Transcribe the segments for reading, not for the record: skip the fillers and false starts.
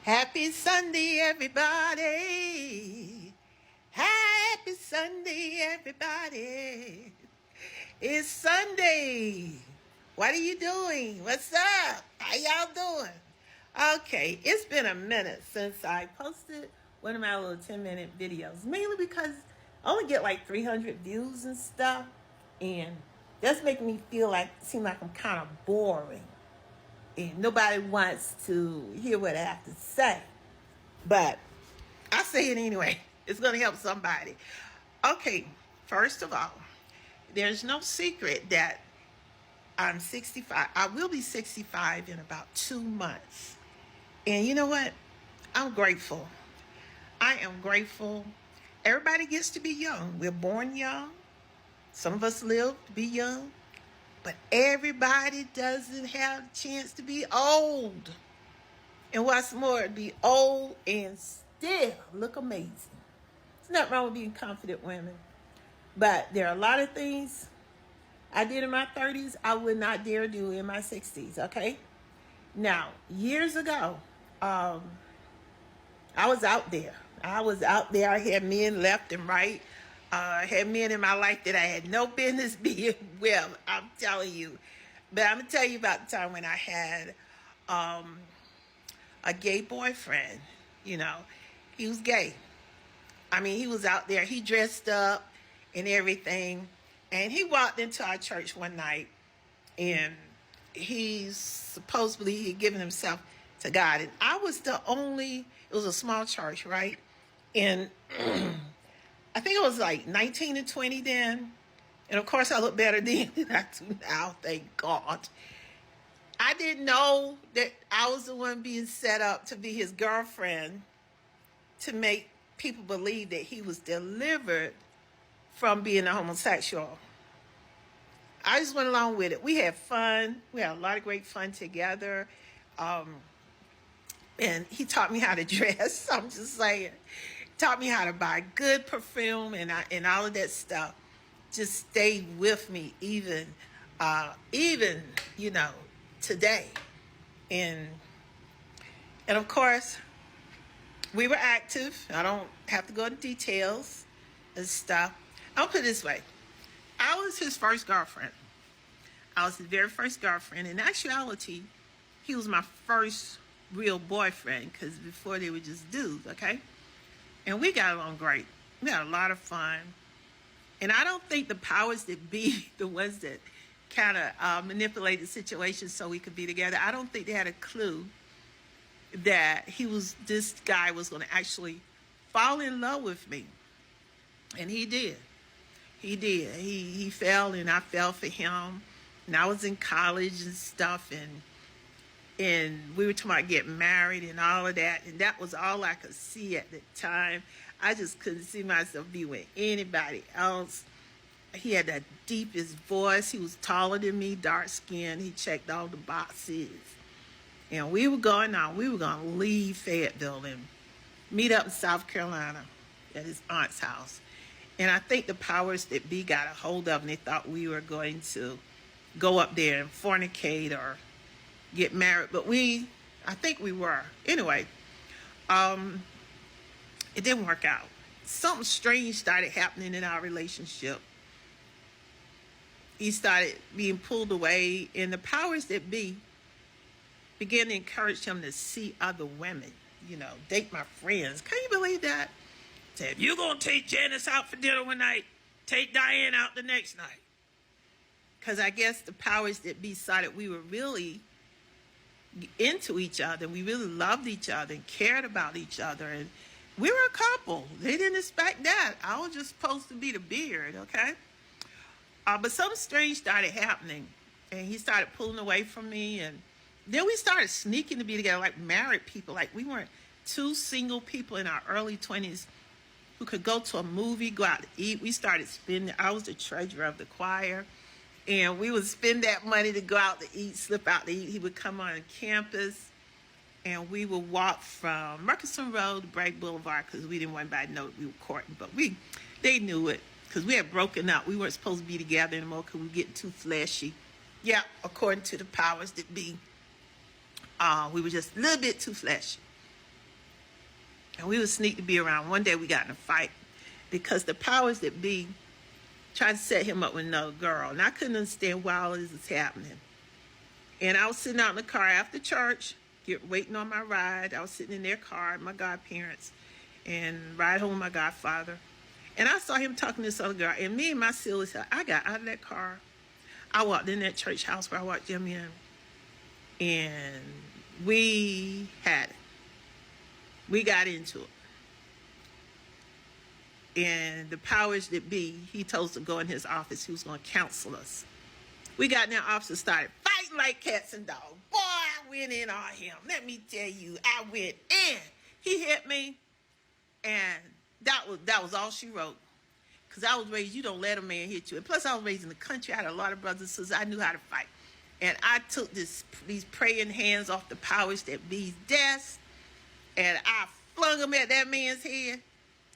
Happy Sunday, everybody. Happy Sunday, everybody. It's Sunday. What are you doing? What's up? How y'all doing? Okay, it's been a minute since I posted one of my little 10-minute videos, mainly because I only get like 300 views and stuff, and that's making me seem like I'm kind of boring, and nobody wants to hear what I have to say. But I say it anyway. It's going to help somebody. Okay, first of all, there's no secret that I'm 65. I will be 65 in about 2 months. And you know what? I'm grateful. I am grateful. Everybody gets to be young. We're born young. Some of us live to be young. But everybody doesn't have a chance to be old. And what's more, be old and still look amazing. There's nothing wrong with being confident women. But there are a lot of things I did in my 30s I would not dare do in my 60s, okay? Now, years ago, I was out there. I had men left and right. I had men in my life that I had no business being with, I'm telling you. But I'm going to tell you about the time when I had a gay boyfriend. He was gay. I mean, he was out there. He dressed up and everything. And he walked into our church one night, and he had given himself to God. And I was it was a small church, right? And I think it was like 19 and 20 then. And of course, I look better then than I do now, thank God. I didn't know that I was the one being set up to be his girlfriend to make people believe that he was delivered from being a homosexual. I just went along with it. We had fun. We had a lot of great fun together. And he taught me how to dress. I'm just saying. Taught me how to buy good perfume and all of that stuff. Just stayed with me even today. And of course, we were active. I don't have to go into details and stuff. I'll put it this way. I was his first girlfriend. I was his very first girlfriend. In actuality, he was my first real boyfriend, because before they were just dudes, okay? And we got along great. We had a lot of fun. And I don't think the powers that be, the ones that kind of manipulated the situation so we could be together, I don't think they had a clue that this guy was going to actually fall in love with me. And he did. He did. He fell, and I fell for him. And I was in college and stuff, and we were talking about getting married and all of that. And that was all I could see at the time. I just couldn't see myself be with anybody else. He had the deepest voice. He was taller than me, dark skinned. He checked all the boxes. And we were going to leave Fayetteville and meet up in South Carolina at his aunt's house. And I think the powers that be got a hold of, and they thought we were going to go up there and fornicate or get married. But I think we were. Anyway, it didn't work out. Something strange started happening in our relationship. He started being pulled away, and the powers that be began to encourage him to see other women, date my friends. Can you believe that? Say, if you're going to take Janice out for dinner one night, take Diane out the next night. Because I guess the powers that be decided we were really into each other. We really loved each other and cared about each other. And we were a couple. They didn't expect that. I was just supposed to be the beard, okay? But something strange started happening. And he started pulling away from me. And then we started sneaking to be together like married people. Like we weren't two single people in our early 20s who could go to a movie, go out to eat. We started spending. I was the treasurer of the choir. And we would spend that money to go out to eat, slip out to eat. He would come on campus, and we would walk from Murchison Road to Bragg Boulevard, because we didn't want anybody to know that we were courting. But they knew it, because we had broken up. We weren't supposed to be together anymore because we were getting too flashy. Yeah, according to the powers that be, we were just a little bit too flashy. And we would sneak to be around. One day we got in a fight because the powers that be tried to set him up with another girl. And I couldn't understand why all this was happening. And I was sitting out in the car after church, waiting on my ride. I was sitting in their car, my godparents, and ride home with my godfather. And I saw him talking to this other girl. And me and my silly self, I got out of that car. I walked in that church house where I watched them in. And we had it. We got into it. And the powers that be, he told us to go in his office. He was going to counsel us. We got in that office and started fighting like cats and dogs. Boy, I went in on him. Let me tell you, I went in. He hit me, and that was all she wrote. Because I was raised, you don't let a man hit you. And plus, I was raised in the country. I had a lot of brothers and sisters. I knew how to fight. And I took these praying hands off the powers that be's desk, and I flung them at that man's head.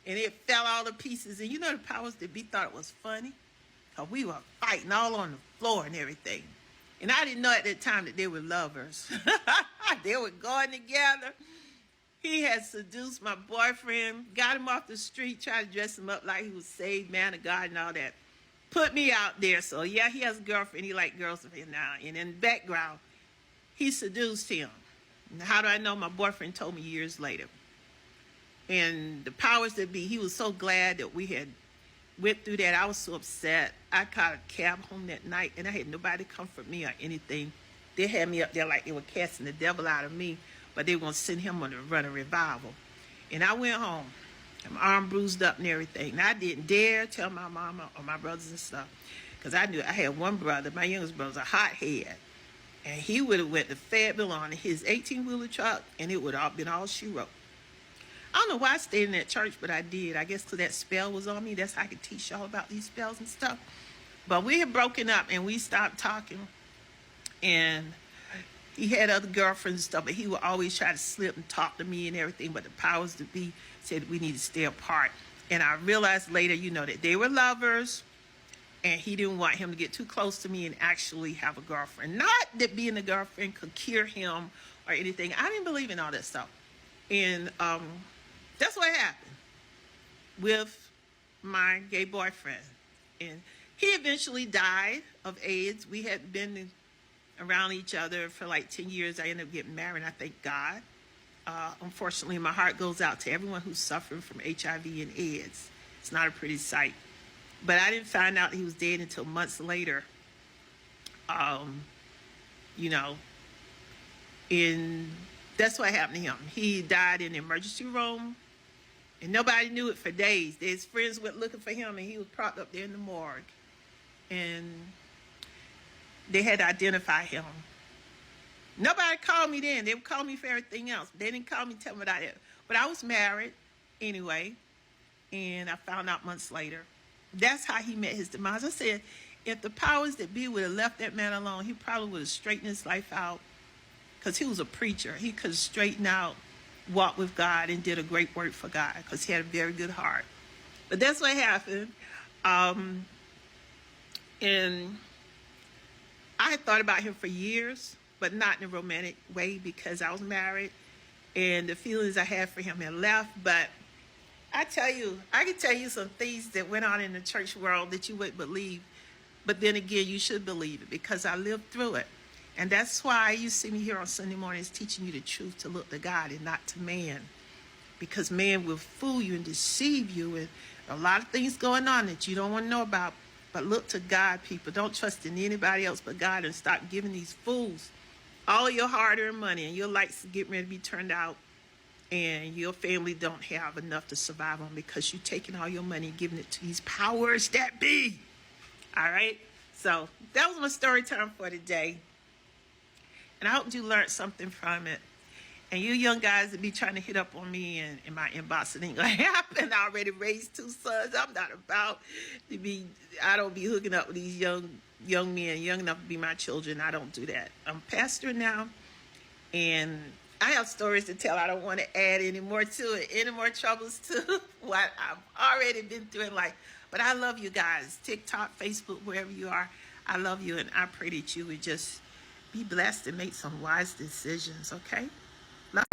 And it fell all to pieces. And you know the powers that be thought it was funny? Because we were fighting all on the floor and everything. And I didn't know at that time that they were lovers. They were going together. He had seduced my boyfriend, got him off the street, tried to dress him up like he was saved, man of God and all that. Put me out there. So, yeah, he has a girlfriend. He likes girls now. And in the background, he seduced him. And how do I know? My boyfriend told me years later. And the powers that be, he was so glad that we had went through that. I was so upset. I caught a cab home that night, and I had nobody to comfort me or anything. They had me up there like they were casting the devil out of me, but they were going to send him on to run a revival. And I went home, and my arm bruised up and everything. And I didn't dare tell my mama or my brothers and stuff, because I knew I had one brother. My youngest brother was a hothead, and he would have went to Fayetteville on his 18-wheeler truck, and it would have been all she wrote. I don't know why I stayed in that church, but I did. I guess because that spell was on me. That's how I could teach y'all about these spells and stuff. But we had broken up, and we stopped talking. And he had other girlfriends and stuff, but he would always try to slip and talk to me and everything. But the powers that be said we need to stay apart. And I realized later, that they were lovers, and he didn't want him to get too close to me and actually have a girlfriend. Not that being a girlfriend could cure him or anything. I didn't believe in all that stuff. And that's what happened with my gay boyfriend. And he eventually died of AIDS. We had been around each other for like 10 years. I ended up getting married, I thank God. Unfortunately, my heart goes out to everyone who's suffering from HIV and AIDS. It's not a pretty sight. But I didn't find out he was dead until months later. And that's what happened to him. He died in the emergency room. And nobody knew it for days. His friends went looking for him, and he was propped up there in the morgue. And they had to identify him. Nobody called me then. They would call me for everything else. They didn't call me, tell me about it. But I was married anyway, and I found out months later. That's how he met his demise. I said, if the powers that be would have left that man alone, he probably would have straightened his life out, because he was a preacher. He could straighten out, walked with God, and did a great work for God, because he had a very good heart. But that's what happened. And I had thought about him for years, but not in a romantic way, because I was married and the feelings I had for him had left. But I can tell you some things that went on in the church world that you wouldn't believe. But then again, you should believe it, because I lived through it. And that's why you see me here on Sunday mornings teaching you the truth, to look to God and not to man. Because man will fool you and deceive you, and a lot of things going on that you don't want to know about. But look to God, people. Don't trust in anybody else but God, and stop giving these fools all your hard-earned money, and your lights getting ready to be turned out, and your family don't have enough to survive on, because you're taking all your money and giving it to these powers that be. All right? So that was my story time for today. And I hope you learned something from it. And you young guys that be trying to hit up on me in my inbox, it ain't gonna happen. I already raised 2 sons. I'm not about to be, I don't be hooking up with these young men, young enough to be my children. I don't do that. I'm a pastor now, and I have stories to tell. I don't want to add any more to it, any more troubles to what I've already been through in life. But I love you guys. TikTok, Facebook, wherever you are, I love you, and I pray that you would just be blessed and make some wise decisions, okay? Love